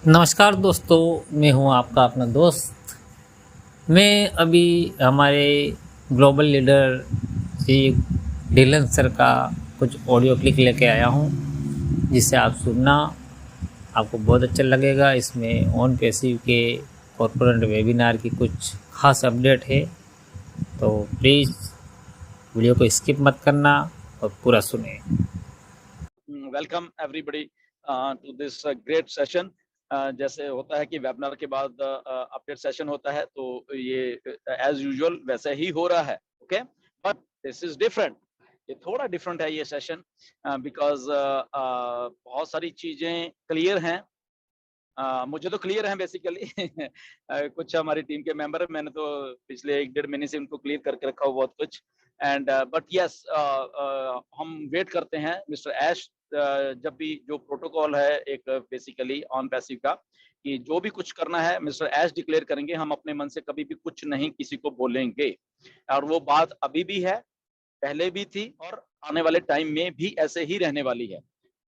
नमस्कार दोस्तों, मैं हूं आपका अपना दोस्त। मैं अभी हमारे global leader Shri Dylan sir का कुछ ऑडियो क्लिप लेके आया हूं, जिसे आप सुनना, आपको बहुत अच्छा लगेगा। इसमें ऑन पैसिव के कॉर्पोरेट वेबिनार की कुछ खास अपडेट है, तो प्लीज़ वीडियो को स्किप मत करना और पूरा सुने। Welcome everybody to this great session. जैसे होता है कि वेबिनार के बाद अपडेट सेशन होता है, तो ये एज यूजुअल वैसे ही हो रहा है। Okay, but this is different. ये थोड़ा डिफरेंट है ये सेशन, बिकॉज बहुत सारी चीजें क्लियर हैं। मुझे तो क्लियर है बेसिकली। कुछ हमारी टीम के मेंबर है, मैंने तो पिछले 1-1.5 महीने से उनको क्लियर करके रखा हुआ बहुत कुछ। एंड बट यस, हम वेट करते हैं मिस्टर ऐश, जब भी जो प्रोटोकॉल है एक बेसिकली ऑन पैसिव का, कि जो भी कुछ करना है मिस्टर ऐश डिक्लेयर करेंगे। हम अपने मन से कभी भी कुछ नहीं किसी को बोलेंगे, और वो बात अभी भी है, पहले भी थी, और आने वाले टाइम में भी ऐसे ही रहने वाली है।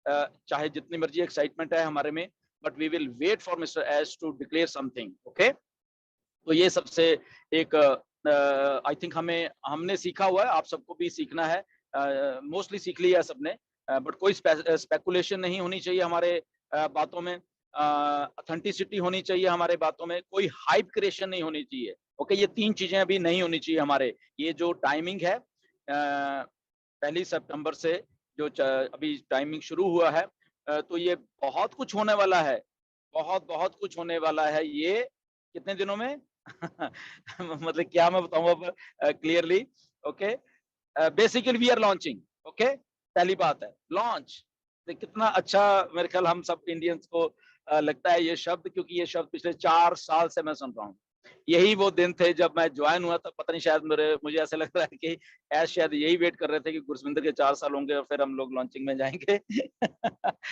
चाहे जितनी मर्जी एक्साइटमेंट है हमारे में, but we will wait for mister S to declare something. Okay, तो ये सबसे एक आई थिंक हमने सीखा हुआ है, आप सबको भी सीखना है। मोस्टली सीख लिया सबने, बट कोई स्पेकुलेशन नहीं होनी चाहिए हमारे बातों में। ऑथेंटिसिटी होनी चाहिए हमारे बातों में, कोई हाइप क्रिएशन नहीं होनी चाहिए। ओके, ये 3 चीजें अभी नहीं होनी चाहिए हमारे। ये जो टाइमिंग है, 1 सितंबर से जो अभी टाइमिंग शुरू हुआ है, तो ये बहुत कुछ होने वाला है। बहुत बहुत कुछ होने वाला है ये कितने दिनों में। मतलब क्या मैं बताऊं अब clearly. Okay, basically we are launching. Okay, पहली बात है लॉन्च। कितना अच्छा मेरे ख्याल हम सब इंडियंस को लगता है ये शब्द, क्योंकि ये शब्द पिछले 4 साल से मैं सुन रहा हूँ। यही वो दिन थे जब मैं ज्वाइन हुआ था, पता नहीं, शायद मुझे ऐसा लग रहा है कि ऐश शायद यही वेट कर रहे थे कि गुरसविंदर के 4 साल होंगे और फिर हम लोग लॉन्चिंग में जाएंगे।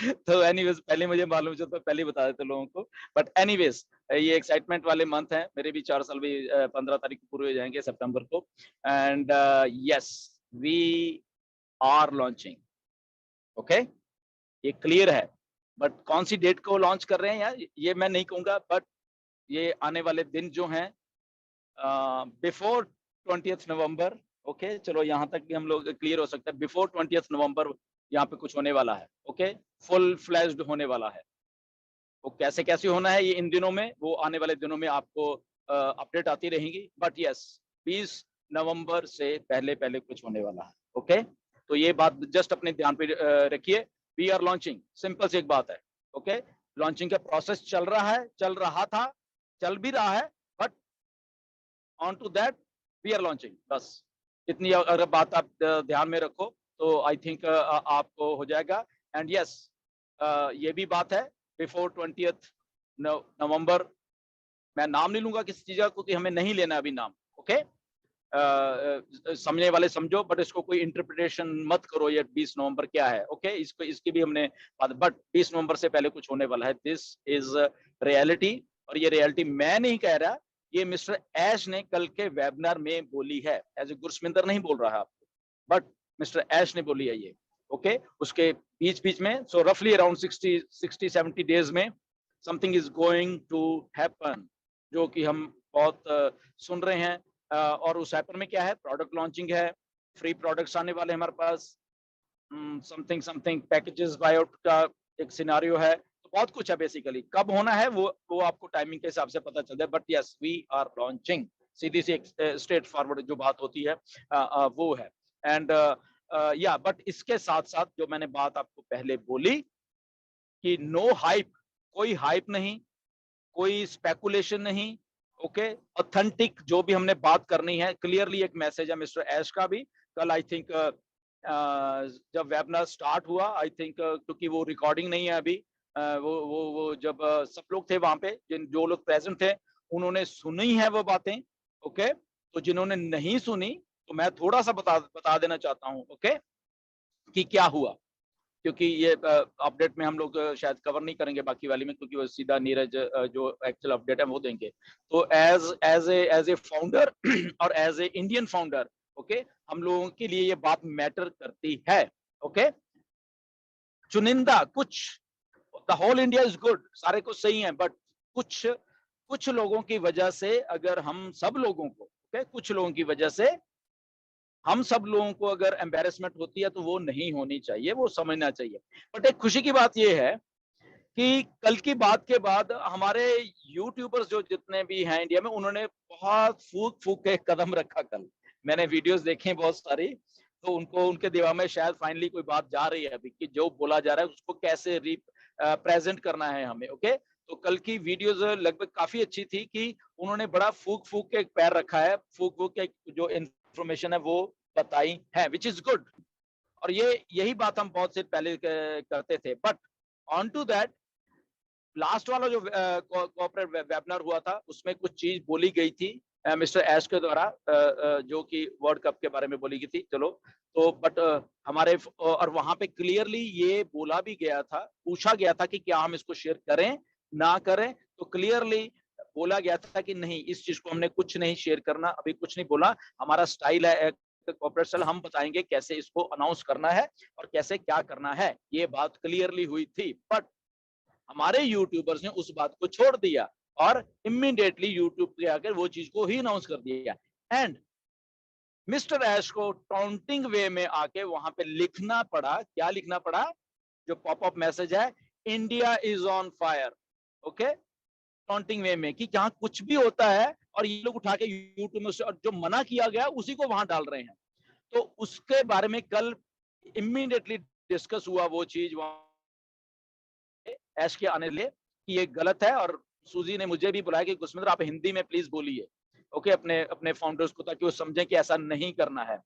तो एनीवेज, पहले मुझे मालूम चलता तो पहले ही बता देते लोगों को। बट एनीवेज, ये एक्साइटमेंट वाले मंथ हैं, मेरे भी 4 साल भी 15 तारीख को पूरे हो जाएंगे, सितंबर को। And yes, we are launching. Okay, ये क्लियर है, बट कौन सी डेट को लॉन्च कर रहे हैं यार, ये मैं नहीं कहूंगा। बट ये आने वाले दिन जो हैं, बिफोर 20 नवंबर। ओके, चलो यहाँ तक भी हम लोग क्लियर हो सकते हैं। बिफोर 20 नवंबर यहाँ पे कुछ होने वाला है। ओके, फुल फ्लैश्ड होने वाला है। वो कैसे कैसे होना है ये इन दिनों में, वो आने वाले दिनों में आपको अपडेट आती रहेंगी। बट यस, 20 नवंबर से पहले पहले कुछ होने वाला है। ओके, तो ये बात जस्ट अपने ध्यान पे रखिए। वी आर लॉन्चिंग, सिंपल सी एक बात है। ओके, लॉन्चिंग का प्रोसेस चल रहा है, चल रहा था, चल भी रहा है, but on to that we are launching. बस इतनी अगर बात आप ध्यान में रखो, तो आई थिंक आपको हो जाएगा। एंड यस, ये भी बात है, बिफोर 20 नवंबर। मैं नाम नहीं लूंगा किसी चीज का, क्योंकि हमें नहीं लेना अभी नाम। ओके, समझने वाले समझो, बट इसको कोई इंटरप्रिटेशन मत करो ये 20 नवंबर क्या है। ओके, इसको इसकी भी हमने बात, बट 20 नवंबर से पहले कुछ होने वाला है। दिस इज रियलिटी, और ये रियलिटी मैं नहीं कह रहा, ये मिस्टर ऐश ने कल के वेबिनार में बोली है। एज ए गुरसविंदर नहीं बोल रहा है आपको, बट मिस्टर ऐश ने बोली है ये। ओके, उसके बीच बीच में, सो रफली अराउंड 60-70 डेज में something is going to happen, जो कि हम बहुत सुन रहे हैं। और उस हैपर में क्या है, प्रोडक्ट लॉन्चिंग है, फ्री प्रोडक्ट्स आने वाले हैं हमारे पास, समथिंग समथिंग पैकेजेस बायआउट का एक सिनारियो है। तो बहुत कुछ है बेसिकली। कब होना है वो आपको टाइमिंग के हिसाब से पता चल जाए। But yes, we are launching, सीधी सी स्ट्रेट फॉरवर्ड जो बात होती है, वो है। एंड या, बट इसके साथ साथ जो मैंने बात आपको पहले बोली कि नो हाइप, कोई हाइप नहीं, कोई स्पेकुलेशन नहीं। ओके, ऑथेंटिक जो भी हमने बात करनी है, क्लियरली एक मैसेज है मिस्टर ऐश का भी। कल आई थिंक जब वेबिनार स्टार्ट हुआ, आई थिंक क्योंकि वो रिकॉर्डिंग नहीं है अभी, वो जब सब लोग थे वहां पे, जिन जो लोग प्रेजेंट थे, उन्होंने सुनी है वो बातें। ओके, तो जिन्होंने नहीं सुनी, तो मैं थोड़ा सा बता देना चाहता हूँ। ओके, कि क्या हुआ, क्योंकि ये अपडेट में हम लोग शायद कवर नहीं करेंगे बाकी वाली में, क्योंकि वो सीधा नीरज जो एक्चुअल अपडेट है वो देंगे। तो एज ए फाउंडर और as a Indian founder, okay, हम लोगों के लिए ये बात मैटर करती है। ओके, चुनिंदा कुछ the whole India is good, सारे कुछ सही है, बट कुछ कुछ लोगों की वजह से, अगर हम सब लोगों को, कुछ लोगों की वजह से हम सब लोगों को अगर एम्बेरसमेंट होती है तो वो नहीं होनी चाहिए, वो समझना चाहिए। बट एक खुशी की बात ये है कि कल की बात के बाद हमारे यूट्यूबर्स जो जितने भी हैं इंडिया में, उन्होंने बहुत फूक फूक के कदम रखा कल। मैंने वीडियोस देखे बहुत सारी, तो उनको उनके दिमाग में शायद फाइनली कोई बात जा रही है अभी कि जो बोला जा रहा है उसको कैसे प्रेजेंट करना है हमें। ओके, तो कल की वीडियोस लगभग काफी अच्छी थी कि उन्होंने बड़ा फूक फूक के एक पैर रखा है, फूक फूक के जो इंफॉर्मेशन है वो बताई है, विच इज गुड। और ये यही बात हम बहुत से पहले करते थे। But on to that, last वाला जो कॉर्पोरेट वेबिनार हुआ था उसमें कुछ चीज बोली गई थी मिस्टर एश के द्वारा, जो कि वर्ल्ड कप के बारे में बोली गई थी। चलो, तो बट हमारे और वहां पे क्लियरली ये बोला भी गया था, पूछा गया था कि क्या हम इसको शेयर करें ना करें, तो क्लियरली बोला गया था कि नहीं, इस चीज को हमने कुछ नहीं शेयर करना, अभी कुछ नहीं बोला। हमारा स्टाइल है कॉर्पोरेट स्टाइल, हम बताएंगे कैसे इसको अनाउंस करना है और कैसे क्या करना है, ये बात क्लियरली हुई थी। बट हमारे यूट्यूबर्स ने उस बात को छोड़ दिया और इमीडिएटली यूट्यूब पे आकर वो चीज को ही अनाउंस कर दिया। एंड मिस्टर ऐश को टॉन्टिंग वे में आके वहां पे लिखना पड़ा, क्या लिखना पड़ा, जो पॉपअप मैसेज है, India is on fire. Okay, taunting way में कि जहां कुछ भी होता है और ये लोग उठा के यूट्यूब में जो मना किया गया उसी को वहां डाल रहे हैं। तो उसके बारे में कल इमीडिएटली डिस्कस हुआ वो चीज वहां ऐश के आने लिए कि ये गलत है। और सूजी ने मुझे भी बुलाया कि गुस्मिंदर आप हिंदी में प्लीज बोलिए, ओके, अपने अपने फाउंडर्स को, ताकि वो समझें कि ऐसा नहीं करना है।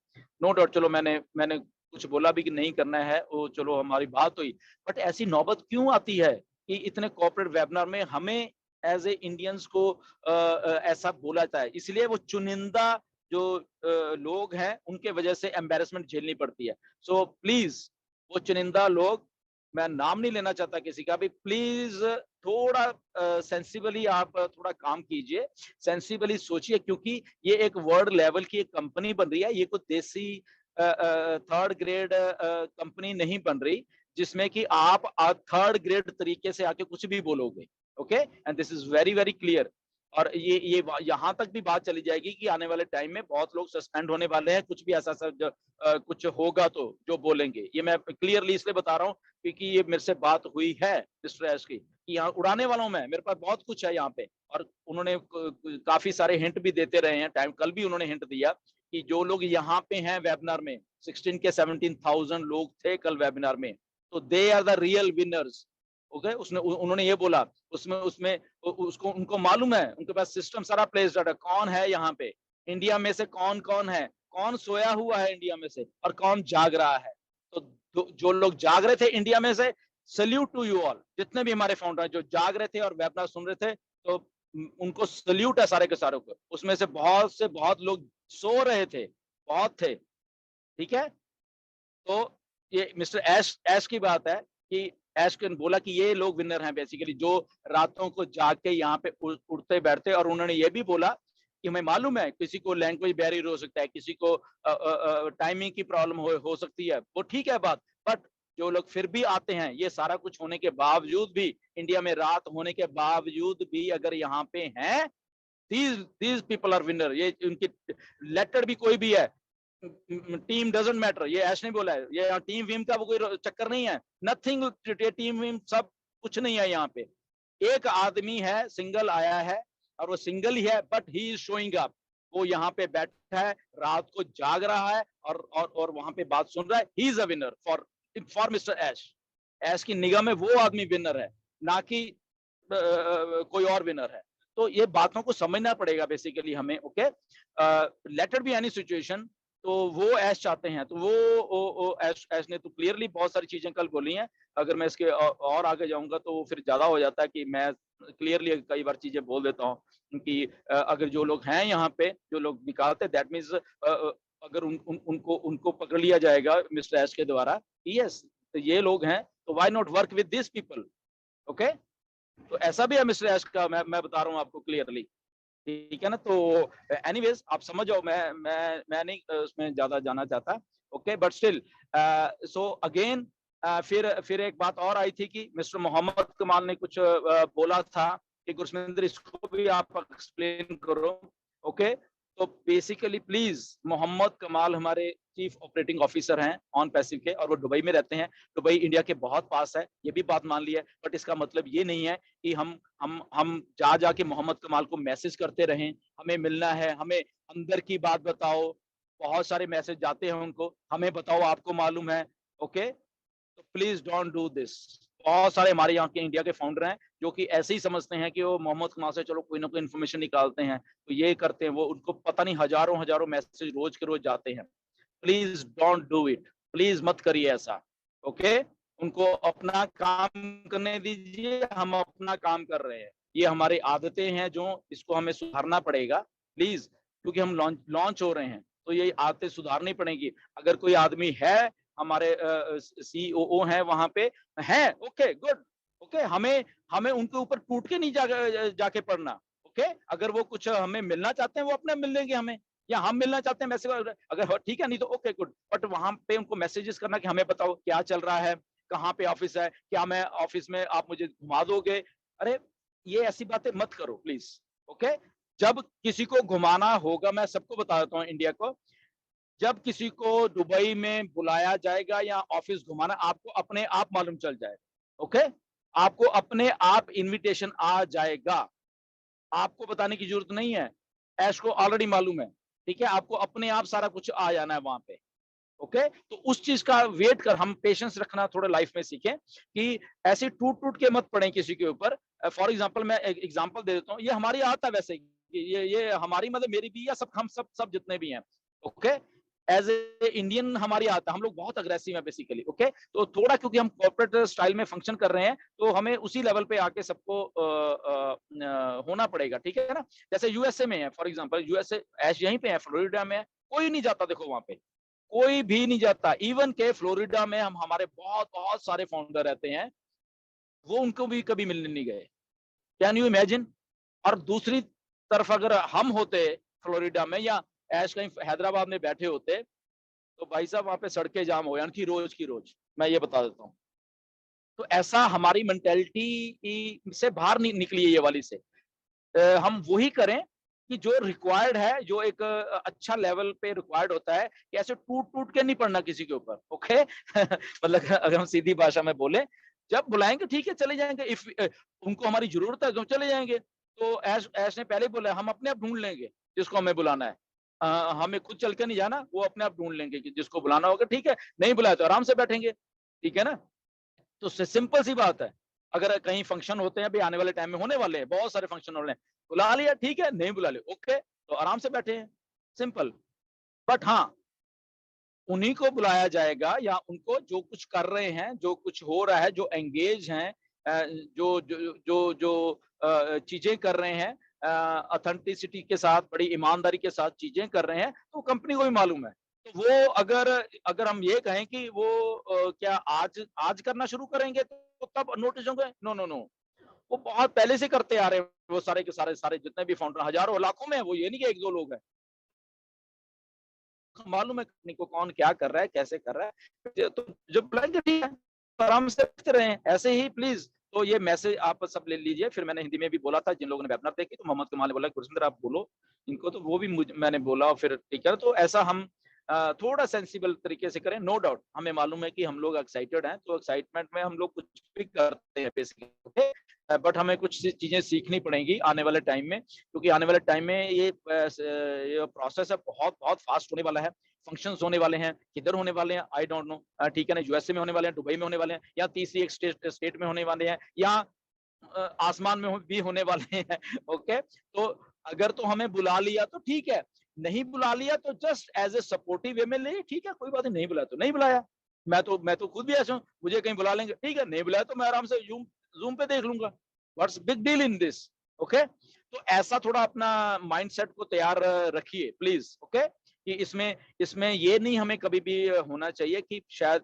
नो डाउट, चलो मैंने मैंने कुछ बोला भी कि नहीं करना है, वो चलो हमारी बात हुई। बट ऐसी नौबत क्यों आती है कि इतने कॉर्पोरेट वेबिनार में हमें एज ए इंडियंस को ऐसा बोला जाता है? इसलिए वो चुनिंदा जो लोग हैं उनके वजह से एम्बेरसमेंट झेलनी पड़ती है। सो प्लीज वो चुनिंदा लोग, मैं नाम नहीं लेना चाहता किसी का भी, प्लीज थोड़ा सेंसिबली आप थोड़ा काम कीजिए, सेंसिबली सोचिए, क्योंकि ये एक वर्ल्ड लेवल की एक कंपनी बन रही है, ये कोई देसी थर्ड ग्रेड कंपनी नहीं बन रही जिसमें कि आप थर्ड ग्रेड तरीके से आके कुछ भी बोलोगे। Okay, and this is very very clear. और ये यहाँ तक भी बात चली जाएगी कि आने वाले टाइम में बहुत लोग सस्पेंड होने वाले हैं, कुछ भी ऐसा कुछ होगा तो जो बोलेंगे। ये मैं क्लियरली इसलिए बता रहा हूँ क्योंकि ये मेरे से बात हुई है मिस्टर एस की कि यहाँ उड़ाने वालों में मेरे पास बहुत कुछ है यहाँ पे। और उन्होंने काफी सारे हिंट भी देते रहे हैं, टाइम कल भी उन्होंने हिंट दिया कि जो लोग यहाँ पे हैं वेबिनार में, 16 के 17,000 लोग थे कल वेबिनार में, तो they are the real winners. Okay, उसने उन्होंने ये बोला, उसमें उसमें उसको उनको मालूम है, उनके पास सिस्टम सारा प्लेस है, कौन है यहाँ पे इंडिया में से, कौन कौन है, कौन सोया हुआ है इंडिया में से और कौन जाग रहा है। तो जो लोग जाग रहे थे इंडिया में से, सल्यूट टू यू ऑल, जितने भी हमारे फाउंडर जो जाग रहे थे और वेबिनार सुन रहे थे, तो उनको सल्यूट है सारे के सारे को। उसमें से बहुत लोग सो रहे थे, बहुत थे, ठीक है। तो ये मिस्टर एश की बात है कि एश ने बोला कि ये लोग विनर हैं बेसिकली, जो रातों को जाग के यहाँ पे उठते बैठते। और उन्होंने ये भी बोला कि हमें मालूम है किसी को लैंग्वेज बैरियर हो सकता है, किसी को टाइमिंग की प्रॉब्लम हो सकती है, वो ठीक है बात। बट जो लोग फिर भी आते हैं, ये सारा कुछ होने के बावजूद भी, इंडिया में रात होने के बावजूद भी अगर यहाँ पे हैं, these people are winner। ये उनकी लेटर भी कोई भी है, टीम डजंट मैटर, ये ऐश नहीं बोला है, ये टीम वीम का वो कोई चक्कर नहीं है, नथिंग टीम वीम सब कुछ नहीं है यहाँ पे। एक आदमी है, सिंगल आया है और वो सिंगल ही है, but he is showing up. वो यहाँ पे बैठा है, रात को जाग रहा है और वहां पे बात सुन रहा है। He is a winner for mister Ash. Ash की निगाह में वो आदमी विनर है, ना कि कोई और विनर है। तो ये बातों को समझना पड़ेगा बेसिकली हमें। Okay, let it be any situation, तो वो ऐश चाहते हैं, तो वो ऐश ने तो क्लियरली बहुत सारी चीजें कल बोली हैं। अगर मैं इसके और आगे जाऊंगा तो फिर ज्यादा हो जाता है कि मैं क्लियरली कई बार चीजें बोल देता हूँ कि अगर जो लोग हैं यहाँ पे, जो लोग निकालते, दैट मीन्स अगर उनको पकड़ लिया जाएगा मिस्टर ऐश के द्वारा, यस तो ये लोग हैं, तो why not work with this people. Okay, तो ऐसा भी है मिस्टर ऐश का, मैं बता रहा हूँ आपको क्लियरली, ठीक है ना। तो एनीवेज आप समझ जाओ, मैं नहीं उसमें ज्यादा जाना चाहता। Okay, but still so again फिर एक बात और आई थी कि मिस्टर मोहम्मद कमाल ने कुछ बोला था कि गुरसमिंदर इसको भी आप एक्सप्लेन करो। ओके, तो बेसिकली प्लीज, मोहम्मद कमाल हमारे चीफ ऑपरेटिंग ऑफिसर हैं ऑन पैसिव के, और वो दुबई में रहते हैं। दुबई इंडिया के बहुत पास है, ये भी बात मान ली है, बट इसका मतलब ये नहीं है कि हम जा जाके मोहम्मद कमाल को मैसेज करते रहें, हमें मिलना है, हमें अंदर की बात बताओ। बहुत सारे मैसेज जाते हैं उनको, हमें बताओ, आपको मालूम है। ओके, तो प्लीज डोंट डू दिस। बहुत सारे हमारे यहाँ के इंडिया के फाउंडर हैं जो कि ऐसे ही समझते हैं कि वो मोहम्मद कमाल से चलो कोई ना कोई इन्फॉर्मेशन निकालते हैं, तो ये करते हैं वो, उनको पता नहीं हजारों हजारों मैसेज रोज के रोज जाते हैं। Please don't do it, please मत करिए ऐसा। ओके, उनको अपना काम करने दीजिए, हम अपना काम कर रहे हैं। ये हमारी आदतें हैं जो इसको हमें सुधारना पड़ेगा प्लीज, क्योंकि हम लॉन्च हो रहे हैं, तो ये आदतें सुधारनी पड़ेगी। अगर कोई आदमी है, हमारे सीओओ हैं वहां पे हैं, ओके गुड, ओके, हमें हमें उनके ऊपर टूट के नहीं जाके पड़ना। ओके, अगर वो कुछ हमें मिलना चाहते हैं वो अपने मिल लेंगे हमें, या हम मिलना चाहते हैं मैसेज, अगर ठीक है, नहीं तो ओके गुड, बट वहां पे उनको मैसेजेस करना कि हमें बताओ क्या चल रहा है, कहाँ पे ऑफिस है, क्या मैं ऑफिस में आप मुझे घुमा दोगे। अरे ये ऐसी बातें मत करो प्लीज। ओके, जब किसी को घुमाना होगा, मैं सबको बता देता हूँ इंडिया को, जब किसी को दुबई में बुलाया जाएगा या ऑफिस घुमाना, आपको अपने आप मालूम चल जाएगा। ओके, आपको अपने आप इनविटेशन आ जाएगा, आपको बताने की जरूरत नहीं है, ऐश को ऑलरेडी मालूम है। ठीक है, आपको अपने आप सारा कुछ आ जाना है वहां पे। ओके, तो उस चीज का वेट कर, हम पेशेंस रखना थोड़ा लाइफ में सीखें कि ऐसे टूट टूट के मत पड़े किसी के ऊपर। फॉर एग्जांपल, मैं एक एग्जांपल दे देता हूँ, ये हमारी आदत है वैसे, ये हमारी मतलब मेरी भी, या सब हम सब जितने भी हैं। ओके, एज ए इंडियन हमारी आदत है, हम लोग बहुत अग्रेसिव है बेसिकली। ओके, तो थोड़ा क्योंकि हम कॉर्पोरेट स्टाइल में फंक्शन कर रहे हैं, तो हमें उसी लेवल पे आके सबको होना पड़ेगा। ठीक है ना, जैसे यूएसए में है, फॉर एग्जांपल यूएसए ऐश यहीं पे है, फ्लोरिडा में है, कोई नहीं जाता, देखो वहां पे कोई भी नहीं जाता। इवन के फ्लोरिडा में हम हमारे बहुत बहुत सारे फाउंडर रहते हैं, वो उनको भी कभी मिलने नहीं गए। Can you imagine? और दूसरी तरफ अगर हम होते फ्लोरिडा में, या ऐश कहीं हैदराबाद में बैठे होते, तो भाई साहब वहां पे सड़कें जाम हो जान की रोज, मैं ये बता देता हूँ। तो ऐसा हमारी मेंटेलिटी से बाहर निकली है ये वाली से। हम वही करें कि जो रिक्वायर्ड है, जो एक अच्छा लेवल पे रिक्वायर्ड होता है, कि ऐसे टूट टूट के नहीं पड़ना किसी के ऊपर। ओके मतलब अगर हम सीधी भाषा में बोले, जब बुलाएंगे ठीक है चले जाएंगे, इफ उनको हमारी जरूरत है तो चले जाएंगे। तो ऐश ऐश ने पहले बोला, हम अपने आप ढूंढ लेंगे जिसको हमें बुलाना है। हमें खुद चल के नहीं जाना, वो अपने आप ढूंढ लेंगे कि जिसको बुलाना होगा। ठीक है, नहीं बुलाया तो आराम से बैठेंगे। ठीक है ना, तो सिंपल सी बात है। अगर कहीं फंक्शन होते हैं, अभी आने वाले टाइम में होने वाले हैं, बहुत सारे फंक्शन होने हैं, बुला लिया ठीक है, नहीं बुला लिया ओके, तो आराम से बैठे हैं, सिंपल। बट हाँ, उन्हीं को बुलाया जाएगा, या उनको जो कुछ कर रहे हैं, जो कुछ हो रहा है, जो एंगेज हैं, जो जो जो जो चीजें कर रहे हैं, ऑथेंटिसिटी के साथ, बड़ी ईमानदारी के साथ चीजें कर रहे हैं, तो कंपनी को भी मालूम है। तो वो अगर अगर हम ये कहें कि वो क्या आज आज करना शुरू करेंगे तो तब नोटिस होंगे, नो नो नो, वो बहुत पहले से करते आ रहे हैं। वो सारे के सारे सारे जितने भी फाउंडर, हजारों लाखों में है, वो ये नहीं कि एक दो लोग हैं, मालूम है कंपनी को कौन क्या कर रहा है, कैसे कर रहा है। तो जब बुलाएंगे ठीक है, आराम से रखते रहे ऐसे ही प्लीज। तो ये मैसेज आप सब ले लीजिए। फिर मैंने हिंदी में भी बोला था, जिन लोगों ने वेबिनार देखी, तो मोहम्मद कमाल ने बोला गुरसिंदर आप बोलो इनको, तो वो भी मैंने बोला। फिर ठीक है, तो ऐसा हम थोड़ा सेंसिबल तरीके से करें। नो डाउट हमें मालूम है कि हम लोग एक्साइटेड हैं, तो एक्साइटमेंट में हम लोग कुछ भी करते हैं बेसिकली, बट हमें कुछ चीजें सीखनी पड़ेंगी आने वाले टाइम में, क्योंकि आने वाले टाइम में ये प्रोसेस है बहुत बहुत फास्ट होने वाला है। फंक्शंस होने वाले हैं, किधर होने वाले हैं आई डोंट नो। ठीक है ना, यूएसए में होने वाले हैं, दुबई में होने वाले हैं, या तीसरी एक स्टेट में होने वाले हैं, या आसमान में भी होने वाले हैं ओके, तो अगर तो हमें बुला लिया तो ठीक है, नहीं बुला लिया तो जस्ट एज ए सपोर्टिव वे में ले, ठीक है कोई बात नहीं बुलाया तो नहीं बुलाया। मैं तो खुद भी ऐसा हूँ, मुझे कहीं बुला लेंगे ठीक है, नहीं बुलाया तो मैं आराम से जूम जूम पे देख लूंगा, what's big deal in this. Okay, तो ऐसा थोड़ा अपना माइंडसेट को तैयार रखिए प्लीज। ओके, कि इसमें इसमें ये नहीं हमें कभी भी होना चाहिए कि शायद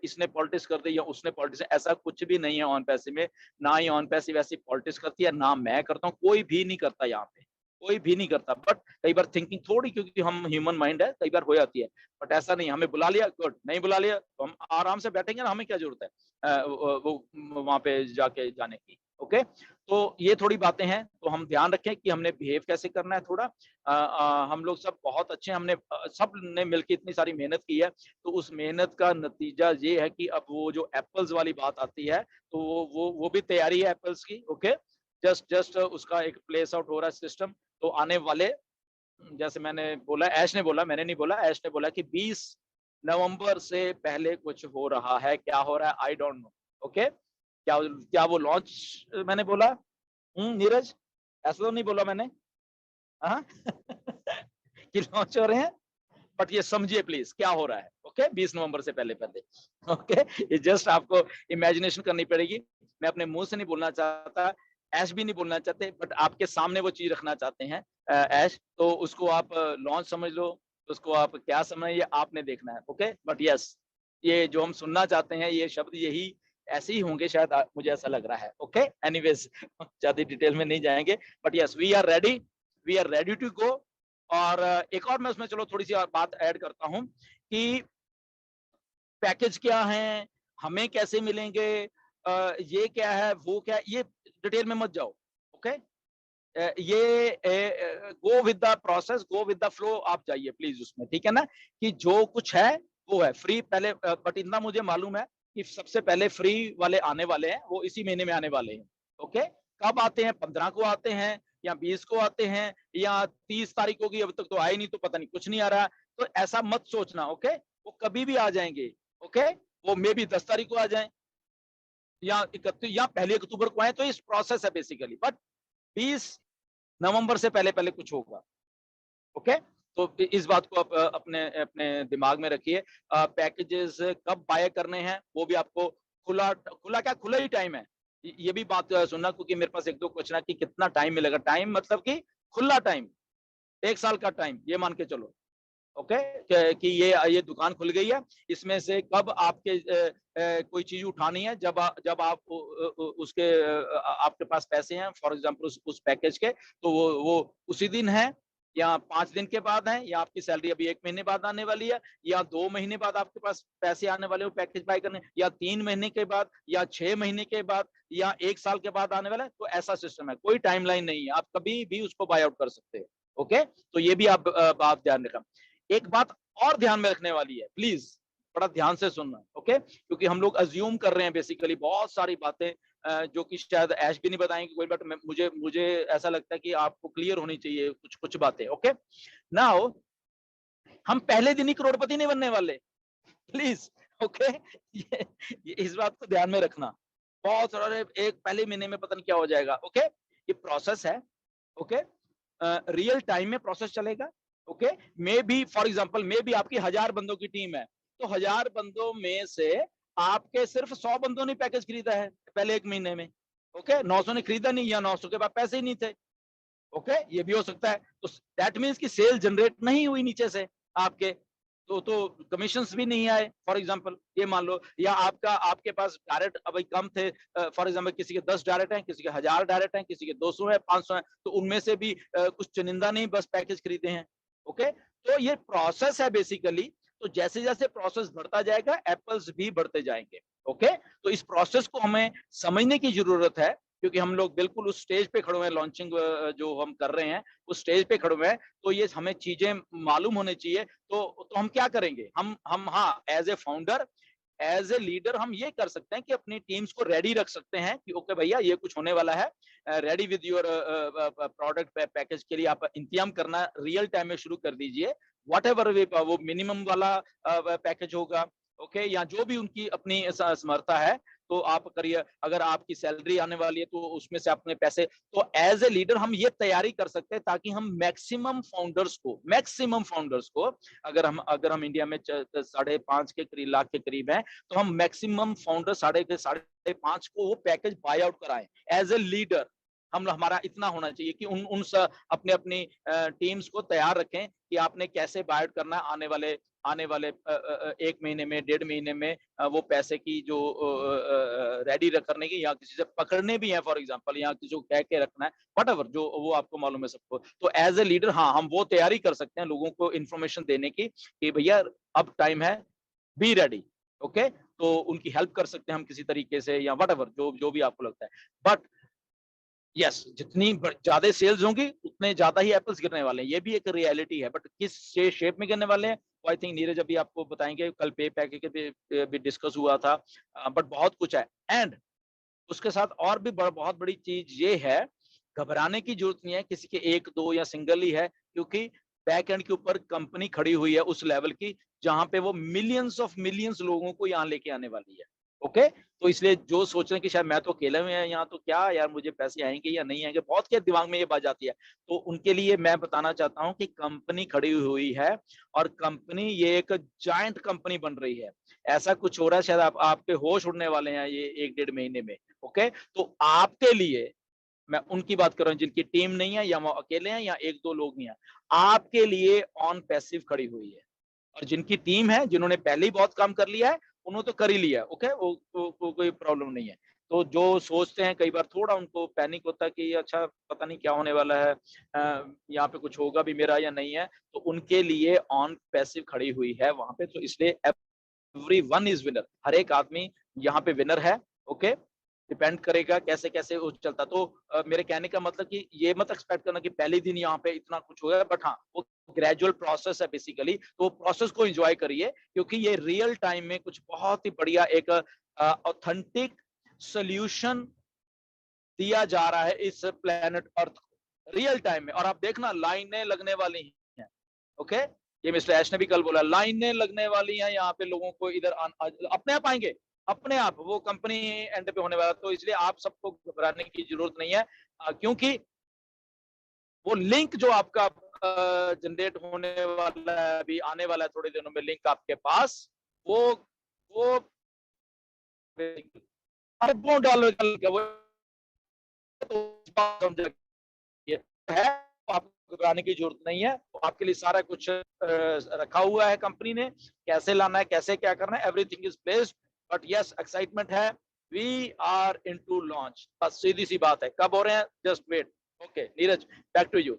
इसने पॉलिटिक्स कर दी या उसने पॉलिटिक्स, ऐसा कुछ भी नहीं है ऑन पैसे में। ना ही ऑन पैसे वैसी पॉलिटिक्स करती है, ना मैं करता हूँ, कोई भी नहीं करता यहाँ पे। कोई भी नहीं करता, बट कई बार थिंकिंग थोड़ी, क्योंकि हम ह्यूमन माइंड है, कई बार हो जाती है, बट ऐसा नहीं, हमें बुला लिया गुड, नहीं बुला लिया तो हम आराम से बैठेंगे ना, हमें क्या जरूरत है वो वहां पे जाके जाने की। ओके, तो ये थोड़ी बातें हैं, तो हम ध्यान रखें कि हमने बिहेव कैसे करना है थोड़ा। हम लोग सब बहुत अच्छे, हमने सब ने मिलकर इतनी सारी मेहनत की है, तो उस मेहनत का नतीजा ये है कि अब वो जो एप्पल्स वाली बात आती है, तो वो भी तैयारी है एप्पल्स की। ओके, जस्ट उसका एक प्लेस आउट हो रहा है सिस्टम, तो आने वाले, जैसे मैंने बोला, ऐश ने बोला, मैंने नहीं बोला, ऐश ने बोला कि 20 नवंबर से पहले कुछ हो रहा है, क्या हो रहा है आई डोंट नो। ओके, क्या क्या वो लॉन्च मैंने बोला? नीरज, ऐसा तो नहीं बोला मैंने? हाँ कि लॉन्च हो रहे हैं, बट ये समझिए प्लीज क्या हो रहा है। ओके, 20 नवंबर से पहले पहले। ओके, ये जस्ट आपको इमेजिनेशन करनी पड़ेगी, मैं अपने मुंह से नहीं बोलना चाहता, ऐश भी नहीं बोलना चाहते, बट आपके सामने वो चीज रखना चाहते हैं ऐश, तो उसको आप लॉन्च समझ लो, उसको आप क्या समझ, ये आपने देखना है। ओके, बट यस, ये जो हम सुनना चाहते हैं ये शब्द यही ऐसे ही होंगे शायद, मुझे ऐसा लग रहा है। ओके, एनीवेज ज्यादा डिटेल में नहीं जाएंगे, but yes we are ready to go. और एक और मैं उसमें चलो थोड़ी सी और बात ऐड करता हूं कि पैकेज क्या है, हमें कैसे मिलेंगे, ये क्या है, वो क्या है, ये डिटेल में मत जाओ। ओके, ये go with the process, go with the flow, आप जाइए प्लीज उसमें, ठीक है ना, कि जो कुछ है वो है फ्री पहले, बट इतना मुझे मालूम है कि सबसे पहले फ्री वाले आने वाले हैं, वो इसी महीने में आने वाले हैं। ओके, कब आते हैं? 15 को आते हैं या 20 को आते हैं या 30 तारीख होगी, अब तक तो आए नहीं, तो पता नहीं, कुछ नहीं आ रहा, तो ऐसा मत सोचना। ओके, वो कभी भी आ जाएंगे। ओके, वो मे भी 10 तारीख को आ जाए या 31 या पहली अक्टूबर को आए, तो इस प्रोसेस है बेसिकली, बट 20 नवंबर से पहले पहले कुछ होगा। ओके, तो इस बात को आप अपने अपने दिमाग में रखिए। पैकेजेस कब बाय करने हैं वो भी आपको खुला खुला क्या, खुला ही टाइम है, ये भी बात सुनना, क्योंकि मेरे पास एक दो क्वेश्चन है कि कितना टाइम मिलेगा, टाइम मतलब कि खुला टाइम, 1 साल का टाइम, ये मान के चलो। ओके, कि ये दुकान खुल गई है, इसमें से कब आपके कोई चीज उठानी है, जब आप उसके आपके पास पैसे हैं फॉर एग्जांपल उस पैकेज के, तो वो उसी दिन है या 5 दिन के बाद है, या आपकी सैलरी अभी 1 महीने बाद आने वाली है, या 2 महीने बाद आपके पास पैसे आने वाले हो पैकेज बाय करने, या 3 महीने के बाद, या 6 महीने के बाद, या 1 साल के बाद आने वाला है, तो ऐसा सिस्टम है, कोई टाइमलाइन नहीं है, आप कभी भी उसको बाय आउट कर सकते हो। ओके, तो ये भी आप बात ध्यान रखना। एक बात और ध्यान में रखने वाली है, प्लीज बड़ा ध्यान से सुनना। ओके, क्योंकि हम लोग अज्यूम कर रहे हैं बेसिकली बहुत सारी बातें, जो कि शायद ऐश भी नहीं बताएंगे कोई, बट मुझे मुझे ऐसा लगता है कि आपको क्लियर होनी चाहिए कुछ कुछ बातें। ओके, नाउ हम पहले दिन ही करोड़पति नहीं बनने वाले, प्लीज। ओके, ये इस बात को ध्यान में रखना, बहुत सारे एक पहले महीने में पता नहीं क्या हो जाएगा। ओके, ये प्रोसेस है। ओके, रियल टाइम में प्रोसेस चलेगा। Okay, may be for example may be आपकी 1000 बंदों की टीम है, तो 1000 बंदों में से आपके सिर्फ 100 बंदों ने पैकेज खरीदा है पहले 1 महीने में। ओके, 900 ने खरीदा नहीं, या 900 के पास पैसे ही नहीं थे। ओके, ये भी हो सकता है, तो दैट मीन्स कि सेल जनरेट नहीं हुई नीचे से आपके, तो कमीशंस भी नहीं आए फॉर एग्जांपल, ये मान लो, या आपके पास डायरेक्ट अभी कम थे, फॉर एग्जांपल किसी के 10 डायरेक्ट हैं, किसी के 1000 डायरेक्ट हैं, किसी के 200 है, 500 है, तो उनमें से भी कुछ चुनिंदा नहीं बस पैकेज खरीदे हैं। ओके, तो ये प्रोसेस है बेसिकली, तो जैसे जैसे प्रोसेस बढ़ता जाएगा एप्पल्स भी बढ़ते जाएंगे। ओके, तो इस प्रोसेस को हमें समझने की जरूरत है, क्योंकि हम लोग बिल्कुल उस स्टेज पे खड़े हुए हैं, लॉन्चिंग जो हम कर रहे हैं उस स्टेज पे खड़े हुए हैं, तो ये हमें चीजें मालूम होनी चाहिए। तो हम क्या करेंगे, हम हाँ, as a founder, as a leader हम ये कर सकते हैं कि अपनी टीम्स को रेडी रख सकते हैं कि ओके भैया ये कुछ होने वाला है, ready with your product package के लिए आप इंतजाम करना रियल टाइम में शुरू कर दीजिए, वॉट एवर वो मिनिमम वाला पैकेज होगा। ओके, या जो भी उनकी अपनी समर्था है, तो आप करिए, अगर आपकी सैलरी आने वाली है तो उसमें से अपने पैसे, तो एज ए लीडर हम ये तैयारी कर सकते हैं ताकि हम मैक्सिमम फाउंडर्स को, अगर हम इंडिया में 5.5 के करीब लाख के करीब हैं, तो हम मैक्सिमम फाउंडर 5.5 को वो पैकेज बाय आउट कराएं एज ए लीडर। हमारा इतना होना चाहिए कि अपने अपनी टीम्स को तैयार रखें कि आपने कैसे बायट करना है आने वाले 1 महीने में, 1.5 महीने में, वो पैसे की जो रेडी करने की, या किसी से पकड़ने भी हैं फॉर एग्जांपल, या किसी को कह के रखना है, व्हाटएवर जो वो आपको मालूम है सबको। तो एज़ अ लीडर हाँ, हम वो तैयारी कर सकते हैं लोगों को इन्फॉर्मेशन देने की कि भैया अब टाइम है, बी रेडी, ओके? तो उनकी हेल्प कर सकते हैं हम किसी तरीके से, या व्हाटएवर जो जो भी आपको लगता है। बट यस, जितनी ज्यादा सेल्स होंगी उतने ज्यादा ही एप्पल्स गिरने वाले हैं, ये भी एक रियलिटी है। बट किस शेप में गिरने वाले हैं, आई थिंक नीरज अभी आपको बताएंगे, कल पे पैकेज भी डिस्कस हुआ था। बट बहुत कुछ है। एंड उसके साथ और भी बहुत बड़ी चीज ये है, घबराने की जरूरत नहीं है, किसी के एक दो या सिंगल ही है, क्योंकि बैक एंड के ऊपर कंपनी खड़ी हुई है उस लेवल की, जहां पे वो मिलियंस ऑफ मिलियंस लोगों को यहाँ लेके आने वाली है। ओके, तो इसलिए जो सोच रहे हैं कि शायद मैं तो अकेले में यहाँ, तो क्या यार मुझे पैसे आएंगे या नहीं आएंगे, बहुत के दिमाग में ये बात जाती है। तो उनके लिए मैं बताना चाहता हूँ कि कंपनी खड़ी हुई है, और कंपनी ये एक जायंट कंपनी बन रही है। ऐसा कुछ हो रहा है, शायद आपके होश उड़ने वाले हैं ये 1-1.5 महीने में। ओके, तो आपके लिए, मैं उनकी बात कर रहा हूँ जिनकी टीम नहीं है, या वो अकेले हैं, या 1-2 लोग नहीं है, आपके लिए ऑन पैसिव खड़ी हुई है। और जिनकी टीम है, जिन्होंने पहले ही बहुत काम कर लिया है, उन्होंने तो कर ही लिया है। ओके, वो कोई प्रॉब्लम नहीं है। तो जो सोचते हैं, कई बार थोड़ा उनको पैनिक होता है कि अच्छा पता नहीं क्या होने वाला है, यहाँ पे कुछ होगा भी मेरा या नहीं है, तो उनके लिए ऑन पैसिव खड़ी हुई है वहां पे। तो इसलिए एवरीवन इज विनर, हर एक आदमी यहाँ पे विनर है। ओके, डिपेंड करेगा कैसे कैसे वो चलता। तो मेरे कहने का मतलब कि ये मत एक्सपेक्ट करना कि पहले दिन यहाँ पे इतना कुछ होगा, बट हाँ, वो ग्रेजुअल प्रोसेस है बेसिकली। तो प्रोसेस को एंजॉय करिए, क्योंकि ये रियल टाइम में कुछ बहुत ही बढ़िया एक ऑथेंटिक सोल्यूशन दिया जा रहा है इस प्लेनेट अर्थ को रियल टाइम में। और आप देखना, लाइनें लगने वाली हैं। ओके, ये मिस्टर एश ने भी कल बोला, लाइनें लगने वाली हैं यहाँ पे, लोगों को इधर अपने आप आएंगे, अपने आप वो कंपनी एंड पे होने वाला। तो इसलिए आप सबको घबराने की जरूरत नहीं है, क्योंकि वो लिंक जो आपका जनरेट होने वाला है, अभी आने वाला है थोड़े दिनों में लिंक आपके पास, वो अरबों डॉलर का वो समझ है, आपको घबराने की जरूरत नहीं है। तो आपके लिए सारा कुछ रखा हुआ है कंपनी ने, कैसे लाना है, कैसे क्या करना है, everything is placed. But yes, excitement है, वी आर इनटू लॉन्च, बस सीधी सी बात है, कब हो रहे हैं, just wait. Okay Neeraj, back to you.